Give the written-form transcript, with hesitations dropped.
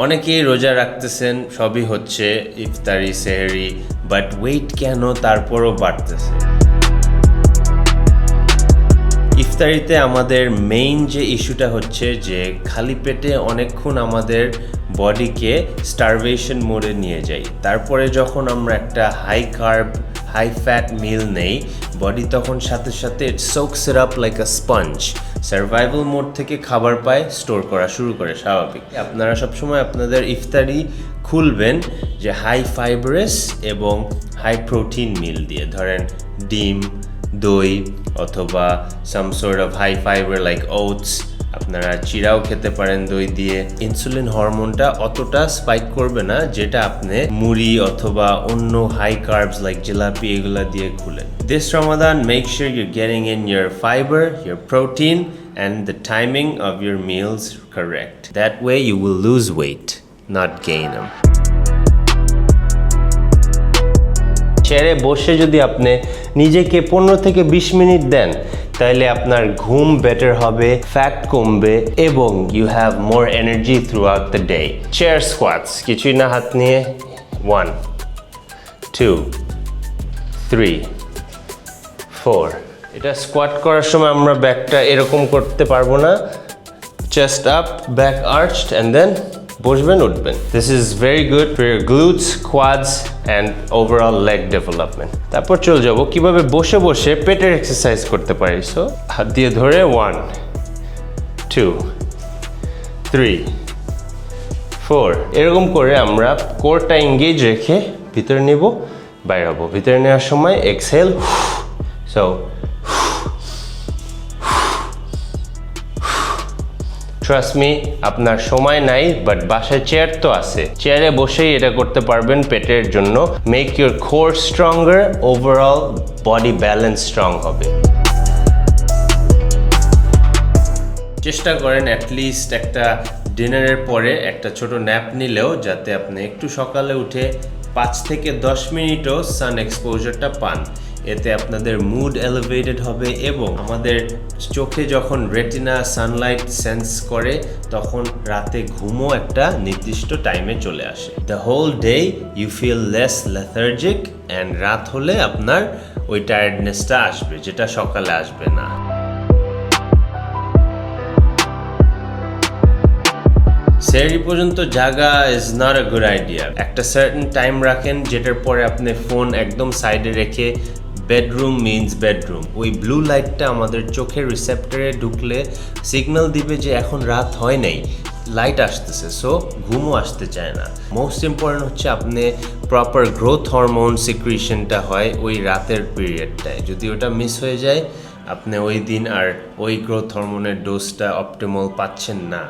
অনেকেই রোজা রাখতেছেন, সবই হচ্ছে ইফতারি সেহরি, বাট ওয়েট কেন তারপরও বাড়তেছে? ইফতারিতে আমাদের মেইন যে ইস্যুটা হচ্ছে যে খালি পেটে অনেকক্ষণ আমাদের বডিকে স্টারভেশন মোডে নিয়ে যাই। তারপরে যখন আমরা একটা high carb high fat meal নেই, বডি তখন সাথে সাথে it soaks it up like a sponge, survival mode থেকে খাবার পায়, স্টোর করা শুরু করে স্বাভাবিক। আপনারা সবসময় আপনাদের ইফতারি খুলবেন যে হাই ফাইবারাস এবং হাই প্রোটিন মিল দিয়ে, ধরেন ডিম, দই অথবা some sort of high fibre like oats. আপনারা চিড়াও খেতে পারেন দই দিয়ে। ইনসুলিন হরমোনটা অতটা স্পাইক করবে না যেটা আপনি মুড়ি অথবা অন্য হাই কার্বস লাইক জিলাপি এগুলা দিয়ে খুলেন। This Ramadan, make sure you're getting in your fiber, your protein, and the timing of your meals correct. That way you will lose weight, not gain them. চেয়ারে বসে যদি আপনি নিজেকে 15 থেকে 20 মিনিট দেন, তাহলে আপনার ঘুম বেটার হবে, ফ্যাট কমবে এবং you have more energy throughout the day. Chair squats, কিছুই না, হাত নিয়ে 1 2 3 4। এটা স্কোয়াট করার সময় আমরা ব্যাকটা এরকম করতে পারবো না, chest up, back arched, and then বসবেন, উঠবেন। This is very good for your glutes, quads and overall leg development. তারপর চলে যাব কিভাবে বসে বসে পেটের এক্সারসাইজ করতে পারি। সো হাত দিয়ে ধরে 1 2 3 4 এরকম করে আমরা কোরটা এঙ্গেজ রেখে ভিতরে নেব, বাইরে হবো। ভিতরে নেওয়ার সময় এক্সহেল। সো ট্রাস্ট মি, আপনার সময় নাই, বাট বাসায় চেয়ার তো আছে, চেয়ারে বসেই এটা করতে পারবেন পেটের জন্য। Make your core stronger, overall body balance strong হবে। চেষ্টা করেন অ্যাটলিস্ট একটা ডিনারের পরে একটা ছোট ন্যাপ নিলেও, যাতে আপনি একটু সকালে উঠে 5 থেকে 10 মিনিটও সান এক্সপোজারটা পান। এতে আপনাদের মুড এলিভেটেড হবে এবং আমাদের চোখে যখন রেটিনা সানলাইট সেন্স করে, তখন রাতে ঘুমও একটা নির্দিষ্ট টাইমে চলে আসে। The whole day you feel less lethargic, and রাত হলে আপনার ওই টায়ার্ডনেসটা আসবে, যেটা সকালে আসবে না। সেহরি পর্যন্ত জাগা is not a good idea. একটা সার্টেন টাইম রাখেন, যেটার পরে আপনি ফোন একদম সাইডে রেখে, বেডরুম মিনস বেডরুম। ওই ব্লু লাইটটা আমাদের চোখের রিসেপ্টরে ঢুকলে সিগন্যাল দিবে যে এখন রাত হয় নাই, লাইট আসতেছে, সো ঘুমও আসতে চায় না। মোস্ট ইম্পর্টেন্ট হচ্ছে আপনি প্রপার গ্রোথ হরমোন সিক্রিশনটা হয় ওই রাতের পিরিয়ডটায়। যদি ওটা মিস হয়ে যায়, আপনি ওই দিন আর ওই গ্রোথ হরমোনের ডোজটা অপটিমাল পাচ্ছেন না।